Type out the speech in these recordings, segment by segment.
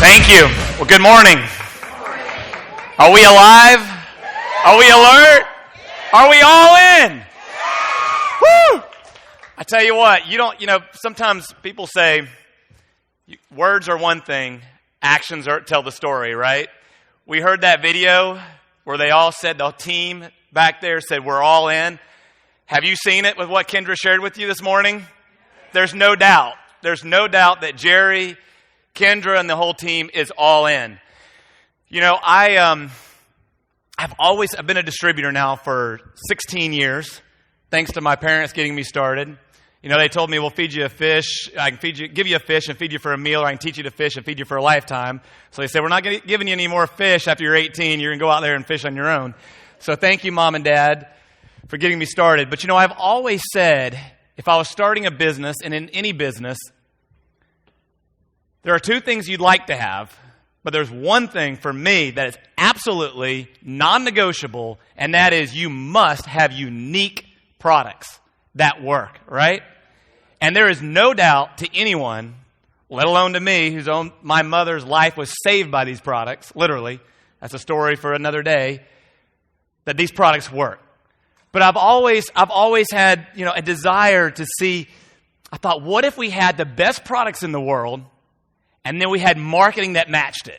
Thank you. Well, good morning. Are we alive? Are we alert? Are we all in? Woo! I tell you what, sometimes people say words are one thing, actions tell the story, right? We heard that video where they all said, the team back there said, we're all in. Have you seen it with what Kendra shared with you this morning? There's no doubt. There's no doubt that Jerry, Kendra, and the whole team is all in. I've been a distributor now for 16 years, thanks to my parents getting me started. They told me, we'll feed you a fish. I can give you a fish and feed you for a meal, or I can teach you to fish and feed you for a lifetime. So they said, we're not giving you any more fish after you're 18. You're going to go out there and fish on your own. So thank you, Mom and Dad, for getting me started. But I've always said, if I was starting a business, and in any business, there are two things you'd like to have, but there's one thing for me that is absolutely non-negotiable, and that is you must have unique products that work, right? And there is no doubt to anyone, let alone to me, my mother's life was saved by these products, literally. That's a story for another day, that these products work. But I've always had, a desire to see, I thought, what if we had the best products in the world, and then we had marketing that matched it?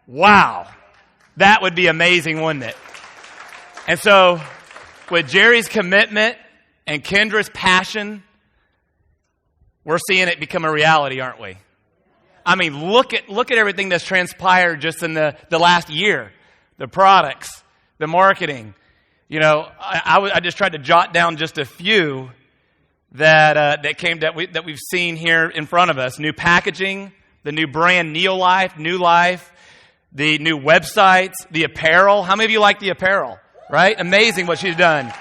Wow. That would be amazing, wouldn't it? And so, with Jerry's commitment and Kendra's passion, we're seeing it become a reality, aren't we? I mean, look at everything that's transpired just in the last year. The products, the marketing. I just tried to jot down just a few that we've seen here in front of us. New packaging, the new brand NeoLife, New Life, the new websites, the apparel. How many of you like the apparel? Right? Amazing what she's done.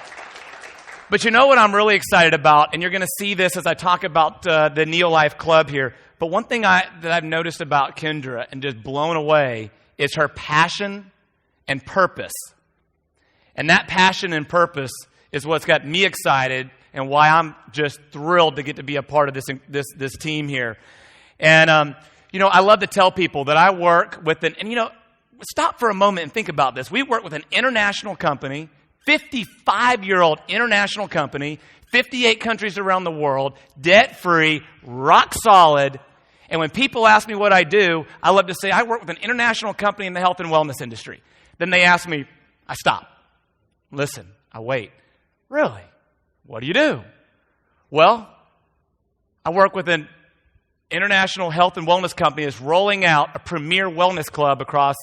But you know what I'm really excited about, and you're going to see this as I talk about the NeoLife Club here. But one thing that I've noticed about Kendra and just blown away is her passion and purpose. And that passion and purpose is what's got me excited and why I'm just thrilled to get to be a part of this team here. And, I love to tell people that I work with stop for a moment and think about this. We work with an international company, 55-year-old international company, 58 countries around the world, debt-free, rock solid. And when people ask me what I do, I love to say I work with an international company in the health and wellness industry. Then they ask me, I stop. Listen, I wait. Really? What do you do? Well, I work with an international health and wellness company that's rolling out a premier wellness club across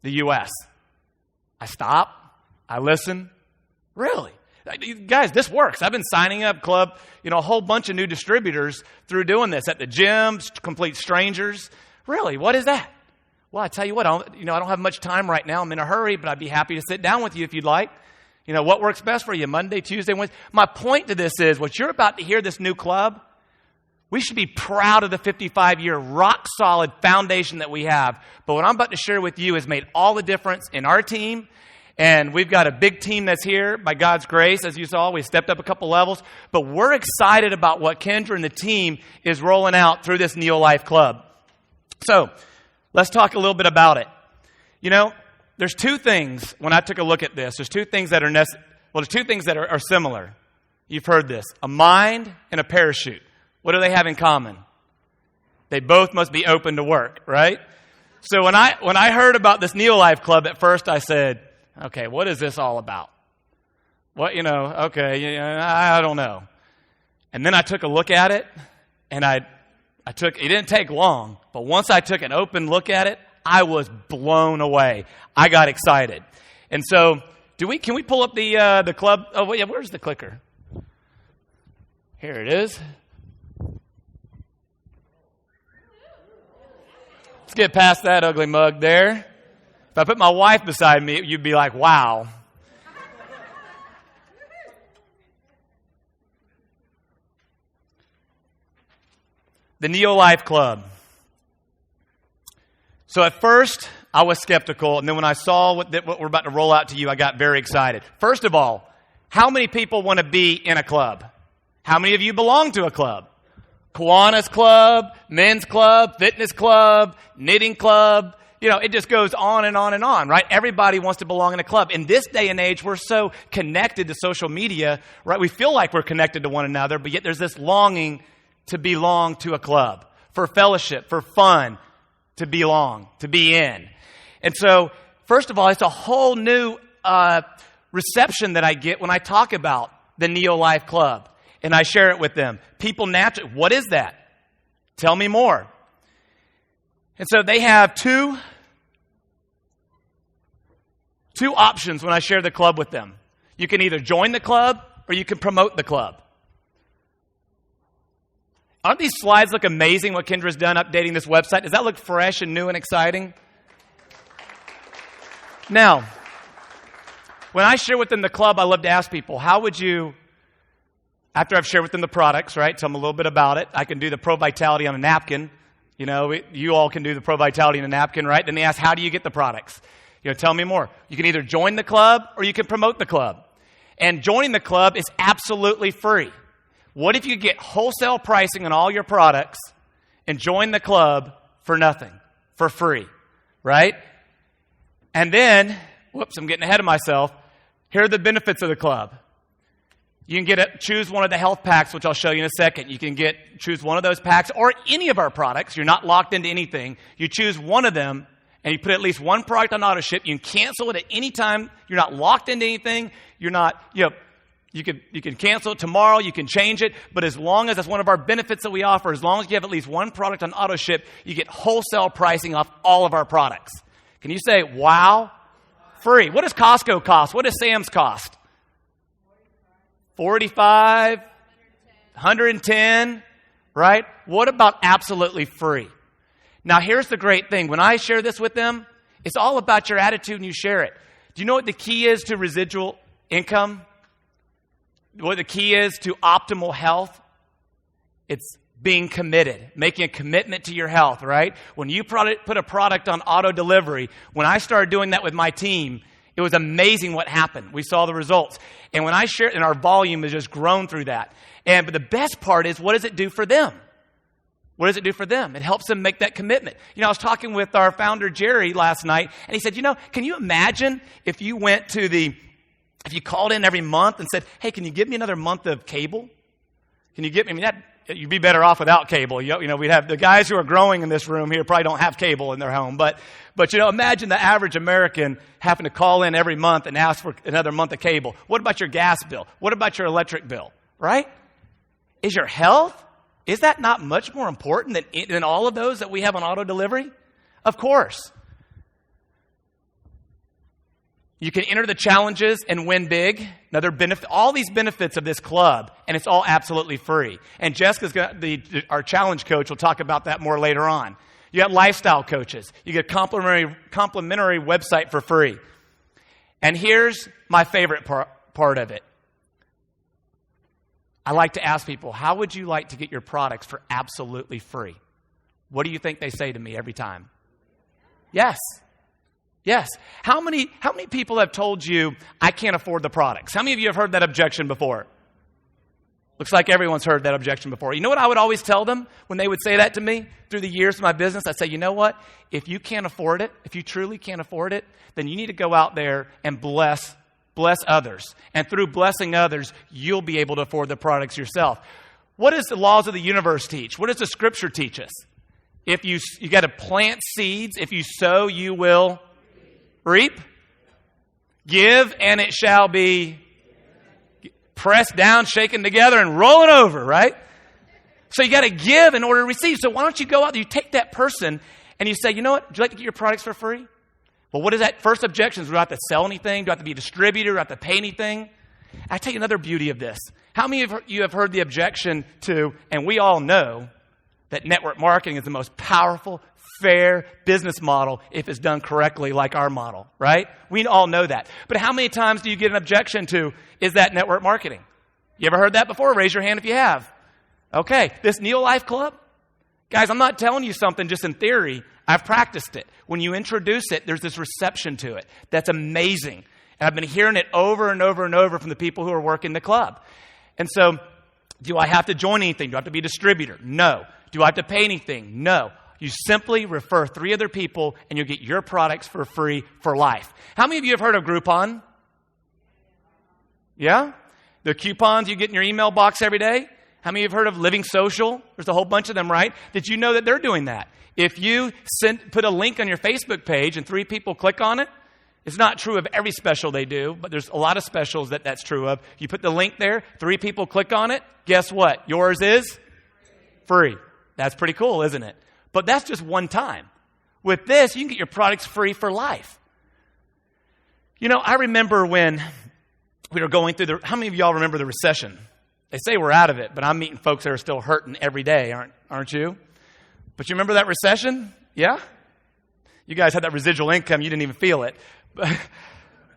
the U.S. I stop. I listen. Really? Guys, this works. I've been signing up club, a whole bunch of new distributors through doing this at the gyms, complete strangers. Really? What is that? Well, I tell you what, I don't have much time right now. I'm in a hurry, but I'd be happy to sit down with you if you'd like. What works best for you? Monday, Tuesday, Wednesday. My point to this is, what you're about to hear, this new club, we should be proud of the 55-year rock-solid foundation that we have. But what I'm about to share with you has made all the difference in our team. And we've got a big team that's here by God's grace. As you saw, we stepped up a couple levels. But we're excited about what Kendra and the team is rolling out through this NeoLife Club. So, let's talk a little bit about it. There's two things, when I took a look at this, there's two things that are similar. You've heard this. A mind and a parachute. What do they have in common? They both must be open to work, right? So when I heard about this NeoLife Club, at first I said, okay, what is this all about? I don't know. And then I took a look at it, and it didn't take long, but once I took an open look at it, I was blown away. I got excited. And so, can we pull up the club? Oh, yeah, where's the clicker? Here it is. Let's get past that ugly mug there. If I put my wife beside me, you'd be like, wow. The NeoLife Club. So at first, I was skeptical, and then when I saw what we're about to roll out to you, I got very excited. First of all, how many people want to be in a club? How many of you belong to a club? Kiwanis Club, Men's Club, Fitness Club, Knitting Club. It just goes on and on and on, right? Everybody wants to belong in a club. In this day and age, we're so connected to social media, right? We feel like we're connected to one another, but yet there's this longing to belong to a club, for fellowship, for fun, to belong, to be in. And so, first of all, it's a whole new reception that I get when I talk about the NeoLife Club, and I share it with them. People naturally, what is that? Tell me more. And so they have two options when I share the club with them. You can either join the club or you can promote the club. Aren't these slides look amazing, what Kendra's done updating this website? Does that look fresh and new and exciting? Now, when I share with them the club, I love to ask people, how would you, after I've shared with them the products, right, tell them a little bit about it. I can do the Pro Vitality on a napkin. You all can do the Pro Vitality on a napkin, right? Then they ask, how do you get the products? Tell me more. You can either join the club or you can promote the club. And joining the club is absolutely free. What if you get wholesale pricing on all your products and join the club for nothing, for free, right? And then, I'm getting ahead of myself. Here are the benefits of the club. You can choose one of the health packs, which I'll show you in a second. You can choose one of those packs or any of our products. You're not locked into anything. You choose one of them, and you put at least one product on auto ship. You can cancel it at any time. You're not locked into anything. You're not, you can cancel it tomorrow. You can change it. But as long as that's one of our benefits that we offer, as long as you have at least one product on auto ship, you get wholesale pricing off all of our products. Can you say, wow? Free. What does Costco cost? What does Sam's cost? 45, 110, right? What about absolutely free? Now, here's the great thing. When I share this with them, it's all about your attitude and you share it. Do you know what the key is to residual income? What the key is to optimal health? It's being committed, making a commitment to your health, right? When you put a product on auto delivery, when I started doing that with my team, it was amazing what happened. We saw the results. And when I share it, and our volume has just grown through that. But the best part is, what does it do for them? What does it do for them? It helps them make that commitment. I was talking with our founder, Jerry, last night, and he said, can you imagine if you if you called in every month and said, hey, can you give me another month of cable? Can you give me, you'd be better off without cable. We'd have the guys who are growing in this room here probably don't have cable in their home. But imagine the average American having to call in every month and ask for another month of cable. What about your gas bill? What about your electric bill? Right? Is your health, is that not much more important than all of those that we have on auto delivery? Of course. You can enter the challenges and win big. Another benefit, all these benefits of this club, and it's all absolutely free. And Jessica's our challenge coach will talk about that more later on. You got lifestyle coaches. You get a complimentary website for free. And here's my favorite part of it. I like to ask people, how would you like to get your products for absolutely free? What do you think they say to me every time? Yes. Yes. How many people have told you, I can't afford the products? How many of you have heard that objection before? Looks like everyone's heard that objection before. You know what I would always tell them when they would say that to me through the years of my business? I'd say, you know what? If you can't afford it, if you truly can't afford it, then you need to go out there and bless others. And through blessing others, you'll be able to afford the products yourself. What does the laws of the universe teach? What does the scripture teach us? If you got to plant seeds, if you sow, you will reap. Give, and it shall be pressed down, shaken together, and rolling over, right? So you got to give in order to receive. So why don't you go out there, you take that person, and you say, you know what, would you like to get your products for free? Well, what is that? First objection is, do I have to sell anything? Do I have to be a distributor? Do I have to pay anything? I tell you another beauty of this. How many of you have heard the objection to, and we all know that network marketing is the most powerful, fair business model if it's done correctly like our model, right? We all know that. But how many times do you get an objection to, is that network marketing? You ever heard that before? Raise your hand if you have. Okay, this NeoLife Club? Guys, I'm not telling you something just in theory. I've practiced it. When you introduce it, there's this reception to it. That's amazing. And I've been hearing it over and over and over from the people who are working the club. And so Do I have to join anything? Do I have to be a distributor? No. Do I have to pay anything? No. You simply refer 3 other people and you'll get your products for free for life. How many of you have heard of Groupon? Yeah? The coupons you get in your email box every day? How many of you have heard of Living Social? There's a whole bunch of them, right? Did you know that they're doing that? If you put a link on your Facebook page and 3 people click on it, it's not true of every special they do, but there's a lot of specials that's true of. You put the link there, 3 people click on it, guess what? Yours is free. That's pretty cool, isn't it? But that's just one time. With this, you can get your products free for life. You know, I remember when we were going through how many of y'all remember the recession? They say we're out of it, but I'm meeting folks that are still hurting every day, aren't you? But you remember that recession? Yeah? You guys had that residual income. You didn't even feel it.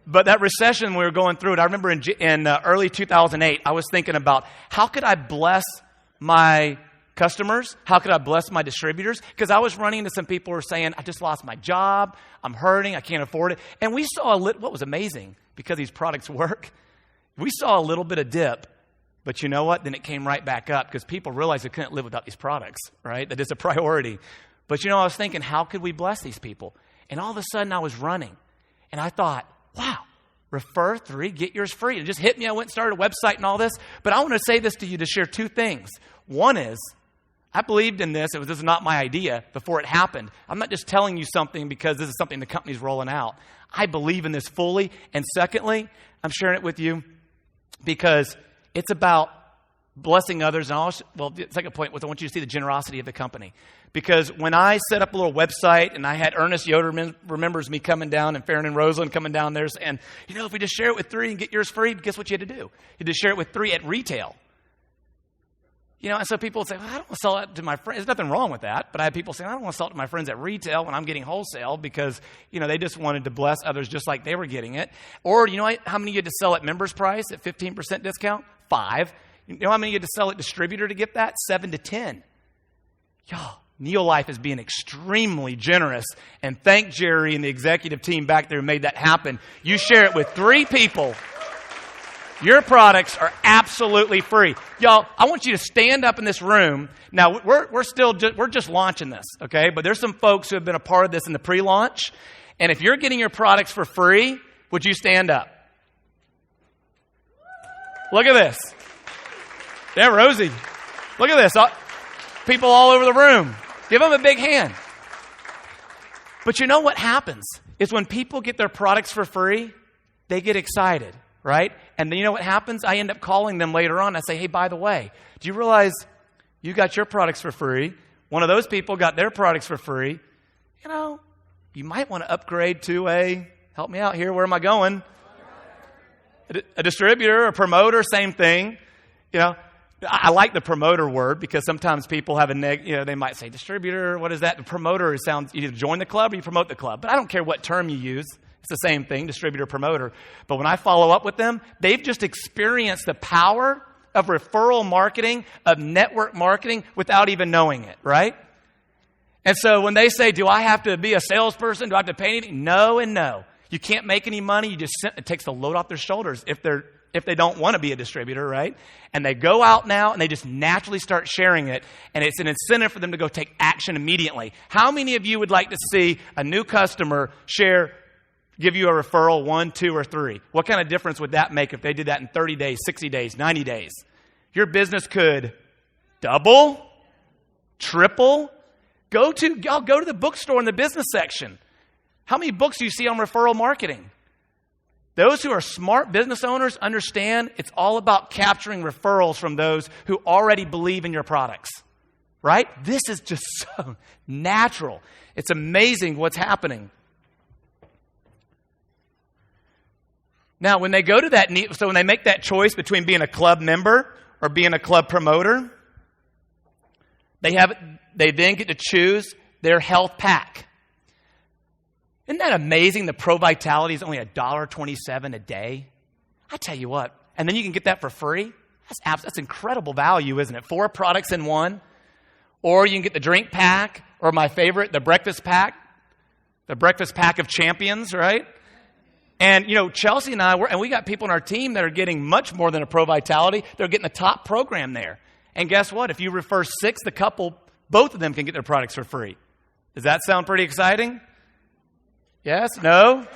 But that recession, we were going through it. I remember in early 2008, I was thinking about how could I bless my customers? How could I bless my distributors? Because I was running into some people who were saying, I just lost my job. I'm hurting. I can't afford it. And we saw what was amazing, because these products work, we saw a little bit of dip. But you know what? Then it came right back up because people realized they couldn't live without these products, right? That is a priority. But you know, I was thinking, how could we bless these people? And all of a sudden I was running. And I thought, wow, refer 3, get yours free. It just hit me. I went and started a website and all this. But I want to say this to you to share 2 things. One is, I believed in this. This is not my idea before it happened. I'm not just telling you something because this is something the company's rolling out. I believe in this fully. And secondly, I'm sharing it with you because it's about blessing others. And also, well, the second point was I want you to see the generosity of the company. Because when I set up a little website and I had Ernest Yoder remembers me coming down and Farron and Roseland coming down there and, you know, if we just share it with 3 and get yours free, guess what you had to do? You had to share it with 3 at retail. You know, and so people would say, well, I don't want to sell it to my friends. There's nothing wrong with that. But I had people saying, I don't want to sell it to my friends at retail when I'm getting wholesale because, you know, they just wanted to bless others just like they were getting it. Or, you know how many you had to sell at members price at 15% discount? 5. You know how many you had to sell at distributor to get that? 7 to 10. Y'all, NeoLife is being extremely generous. And thank Jerry and the executive team back there who made that happen. You share it with 3 people. Your products are absolutely free. Y'all, I want you to stand up in this room. Now, we're just launching this, okay? But there's some folks who have been a part of this in the pre-launch. And if you're getting your products for free, would you stand up? Look at this. Yeah, Rosie. Look at this. People all over the room. Give them a big hand. But you know what happens is when people get their products for free, they get excited. Right? And then you know what happens? I end up calling them later on. I say, hey, by the way, do you realize you got your products for free? One of those people got their products for free. You know, you might want to upgrade to help me out here, where am I going? A distributor, a promoter, same thing. You know, I like the promoter word because sometimes people have they might say distributor, what is that? The promoter sounds, you either join the club or you promote the club. But I don't care what term you use. It's the same thing, distributor, promoter. But when I follow up with them, they've just experienced the power of referral marketing, of network marketing without even knowing it, right? And so when they say, do I have to be a salesperson? Do I have to pay anything? No and no. You can't make any money. It takes the load off their shoulders if they don't want to be a distributor, right? And they go out now and they just naturally start sharing it. And it's an incentive for them to go take action immediately. How many of you would like to see a new customer give you a referral 1, 2, or 3? What kind of difference would that make if they did that in 30 days, 60 days, 90 days? Your business could double, triple. Go to the bookstore in the business section. How many books do you see on referral marketing? Those who are smart business owners understand it's all about capturing referrals from those who already believe in your products, right? This is just so natural. It's amazing what's happening. Now, when they go to that, so when they make that choice between being a club member or being a club promoter, they then get to choose their health pack. Isn't that amazing? The Pro Vitality is only $1.27 a day. I tell you what, and then you can get that for free. That's incredible value, isn't it? 4 products in one. Or you can get the drink pack, or my favorite, the breakfast pack of champions, right? And, Chelsea and and we got people on our team that are getting much more than a Pro Vitality. They're getting the top program there. And guess what? If you refer 6, both of them can get their products for free. Does that sound pretty exciting? Yes? No?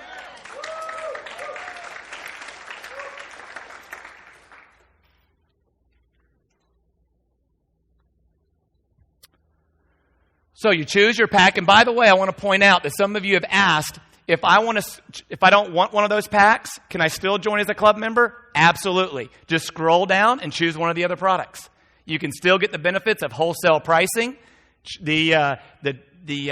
So you choose your pack. And by the way, I want to point out that some of you have asked, if I don't want one of those packs, can I still join as a club member? Absolutely. Just scroll down and choose one of the other products. You can still get the benefits of wholesale pricing, the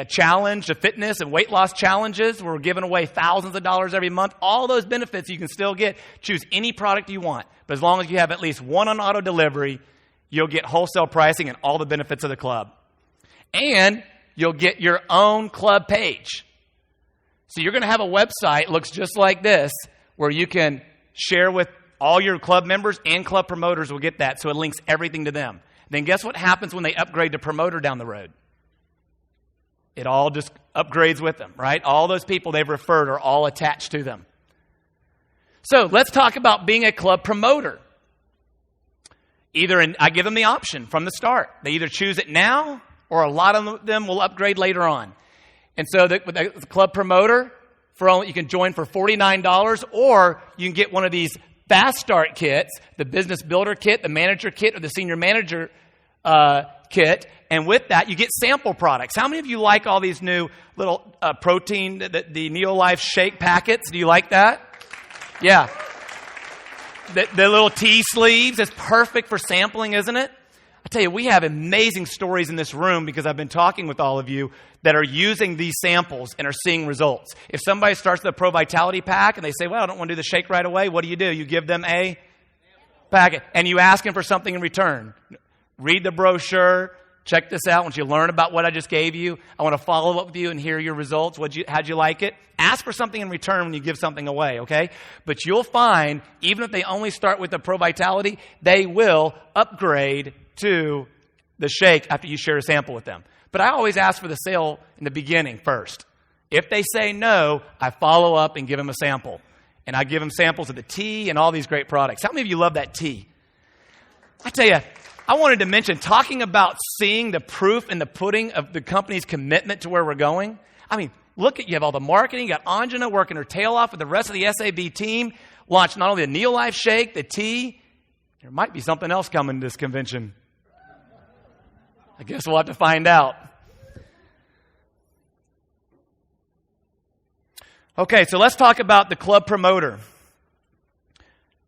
challenge, the fitness and weight loss challenges. We're giving away thousands of dollars every month. All those benefits you can still get. Choose any product you want. But as long as you have at least one on auto delivery, you'll get wholesale pricing and all the benefits of the club. And you'll get your own club page. So you're going to have a website, looks just like this, where you can share with all your club members, and club promoters will get that, so it links everything to them. Then guess what happens when they upgrade to promoter down the road? It all just upgrades with them, right? All those people they've referred are all attached to them. So let's talk about being a club promoter. I give them the option from the start. They either choose it now, or a lot of them will upgrade later on. And so with the club promoter, you can join for $49, or you can get one of these fast start kits, the business builder kit, the manager kit, or the senior manager kit. And with that, you get sample products. How many of you like all these new little protein, the NeoLife shake packets? Do you like that? Yeah. The little tea sleeves is perfect for sampling, isn't it? I tell you, we have amazing stories in this room because I've been talking with all of you that are using these samples and are seeing results. If somebody starts the Pro Vitality pack and they say, well, I don't want to do the shake right away, what do? You give them a packet and you ask them for something in return. Read the brochure. Check this out. Once you learn about what I just gave you, I want to follow up with you and hear your results. How'd you like it? Ask for something in return when you give something away, okay? But you'll find, even if they only start with the Pro Vitality, they will upgrade to the shake after you share a sample with them. But I always ask for the sale in the beginning first. If they say no, I follow up and give them a sample. And I give them samples of the tea and all these great products. How many of you love that tea? I tell you, I wanted to mention, talking about seeing the proof in the pudding of the company's commitment to where we're going. I mean, you have all the marketing. You got Anjana working her tail off with the rest of the SAB team. Launched not only the NeoLife shake, the tea. There might be something else coming to this convention. I guess we'll have to find out. Okay, so let's talk about the club promoter.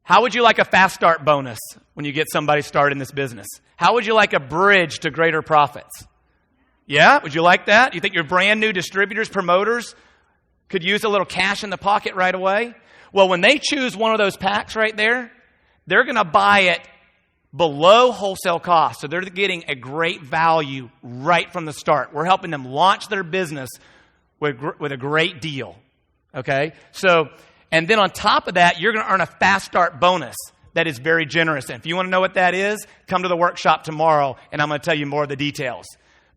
How would you like a fast start bonus when you get somebody started in this business? How would you like a bridge to greater profits? Yeah, would you like that? You think your brand new distributors, promoters could use a little cash in the pocket right away? Well, when they choose one of those packs right there, they're going to buy it below wholesale cost. So they're getting a great value right from the start. We're helping them launch their business with a great deal. Okay? And then on top of that, you're going to earn a fast start bonus that is very generous. And if you want to know what that is, come to the workshop tomorrow and I'm going to tell you more of the details.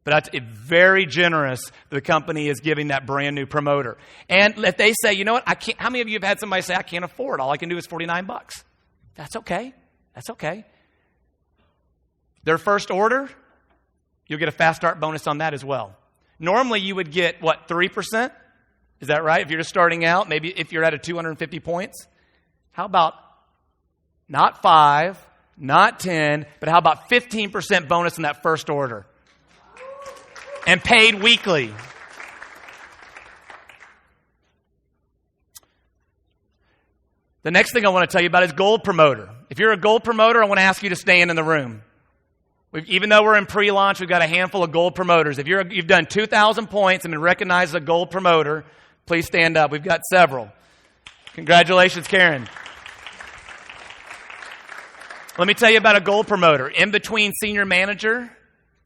But it's very generous. The company is giving that brand new promoter. And if they say, you know what, I can't. How many of you have had somebody say, I can't afford, all I can do is $49? That's okay. That's okay. Their first order, you'll get a fast start bonus on that as well. Normally you would get, 3%? Is that right? If you're just starting out, maybe if you're at a 250 points. How about not 5, not 10, but how about 15% bonus in that first order? And paid weekly. The next thing I want to tell you about is gold promoter. If you're a gold promoter, I want to ask you to stand in the room. Even though we're in pre-launch, we've got a handful of gold promoters. If you've done 2,000 points and been recognized as a gold promoter, please stand up. We've got several. Congratulations, Karen. Let me tell you about a gold promoter. In between senior manager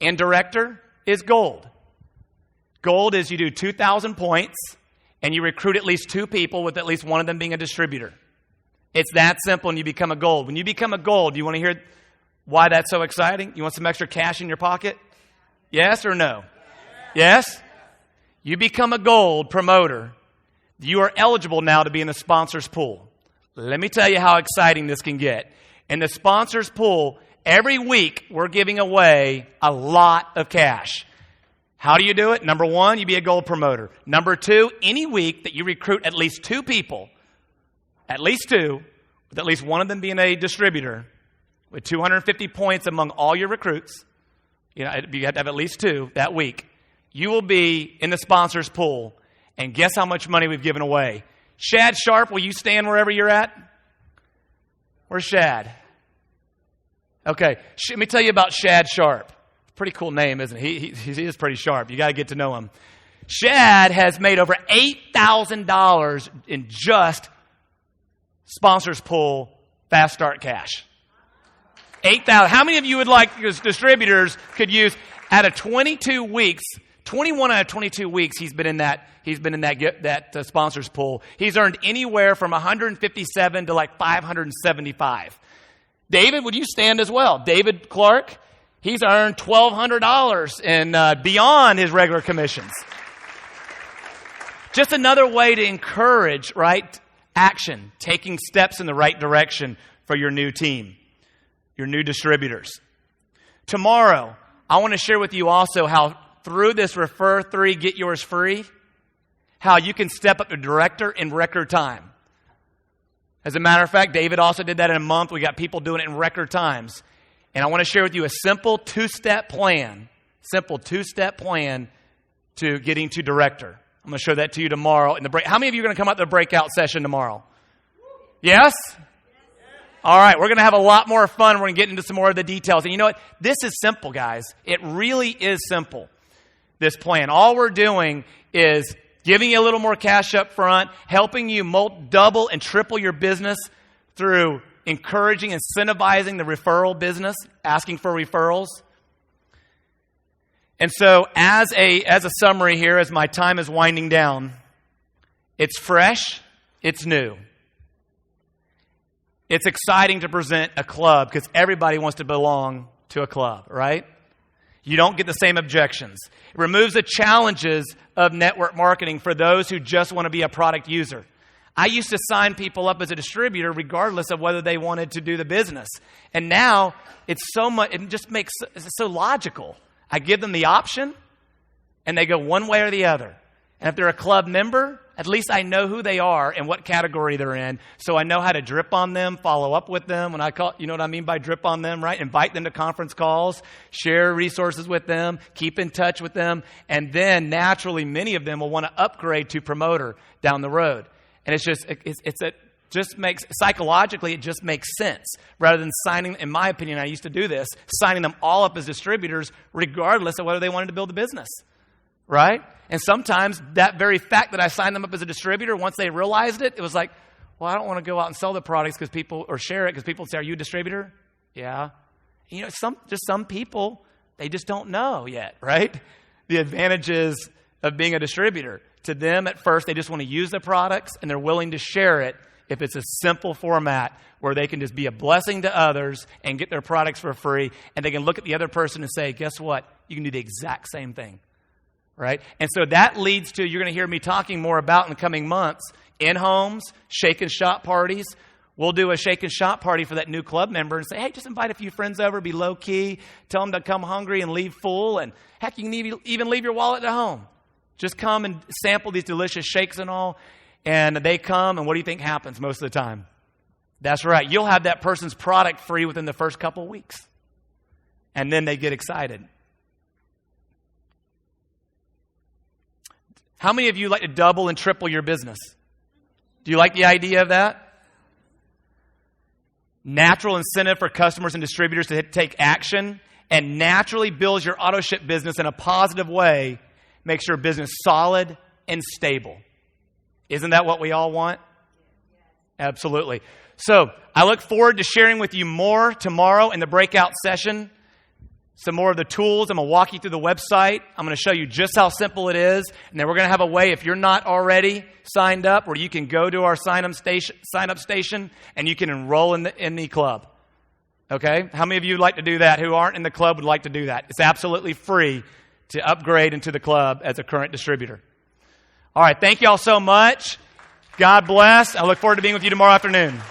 and director is gold. Gold is you do 2,000 points and you recruit at least 2 people with at least one of them being a distributor. It's that simple and you become a gold. When you become a gold, do you want to hear why that's so exciting? You want some extra cash in your pocket? Yes or no? Yes? You become a gold promoter. You are eligible now to be in the sponsors pool. Let me tell you how exciting this can get. In the sponsors pool, every week we're giving away a lot of cash. How do you do it? Number one, you be a gold promoter. Number two, any week that you recruit at least 2 people, at least 2, with at least one of them being a distributor, with 250 points among all your recruits, you have to have at least 2 that week, you will be in the sponsors pool. And guess how much money we've given away? Shad Sharp, will you stand wherever you're at? Where's Shad? Okay, let me tell you about Shad Sharp. Pretty cool name, isn't he? He is pretty sharp. You got to get to know him. Shad has made over $8,000 in just sponsors pool fast start cash. 8,000. How many of you would like, as distributors, could use out of 22 weeks? 21 out of 22 weeks he's been in that sponsors pool. He's earned anywhere from 157 to like 575. David, would you stand as well? David Clark, he's earned $1,200 in beyond his regular commissions. Just another way to encourage, right, action, taking steps in the right direction for your new team, your new distributors. Tomorrow, I want to share with you also how through this Refer 3, Get Yours Free, how you can step up to director in record time. As a matter of fact, David also did that in a month. We got people doing it in record times. And I want to share with you a simple 2-step plan to getting to director. I'm going to show that to you tomorrow in the break. How many of you are going to come out to the breakout session tomorrow? Yes? All right, we're going to have a lot more fun. We're going to get into some more of the details. And you know what? This is simple, guys. It really is simple, this plan. All we're doing is giving you a little more cash up front, helping you double and triple your business through encouraging, incentivizing the referral business, asking for referrals. And so as a summary here, as my time is winding down, it's fresh, it's new. It's exciting to present a club because everybody wants to belong to a club, right? You don't get the same objections. It removes the challenges of network marketing for those who just want to be a product user. I used to sign people up as a distributor regardless of whether they wanted to do the business. And now it's so logical. I give them the option and they go one way or the other. And if they're a club member, at least I know who they are and what category they're in. So I know how to drip on them, follow up with them. When I call, you know what I mean by drip on them, right? Invite them to conference calls, share resources with them, keep in touch with them. And then naturally, many of them will want to upgrade to promoter down the road. And psychologically, it just makes sense. Rather than signing, in my opinion, I used to do this, signing them all up as distributors regardless of whether they wanted to build a business. Right? And sometimes that very fact that I signed them up as a distributor, once they realized it, it was like, well, I don't want to go out and sell the products or share it because people say, are you a distributor? Yeah. You know, some people, they just don't know yet, right? The advantages of being a distributor. To them, at first, they just want to use the products and they're willing to share it if it's a simple format where they can just be a blessing to others and get their products for free. And they can look at the other person and say, guess what? You can do the exact same thing. Right? And so that leads to, you're going to hear me talking more about in the coming months, in-homes, shake and shop parties. We'll do a shake and shop party for that new club member and say, hey, just invite a few friends over, be low-key, tell them to come hungry and leave full, and heck, you can even leave your wallet at home. Just come and sample these delicious shakes and all, and they come, and what do you think happens most of the time? That's right. You'll have that person's product free within the first couple of weeks, and then they get excited. How many of you like to double and triple your business? Do you like the idea of that? Natural incentive for customers and distributors to take action and naturally builds your auto ship business in a positive way, makes your business solid and stable. Isn't that what we all want? Absolutely. So I look forward to sharing with you more tomorrow in the breakout session. Some more of the tools. I'm going to walk you through the website. I'm going to show you just how simple it is. And then we're going to have a way, if you're not already signed up, where you can go to our sign up station and you can enroll in the club. Okay? How many of you would like to do that who aren't in the club would like to do that? It's absolutely free to upgrade into the club as a current distributor. All right. Thank you all so much. God bless. I look forward to being with you tomorrow afternoon.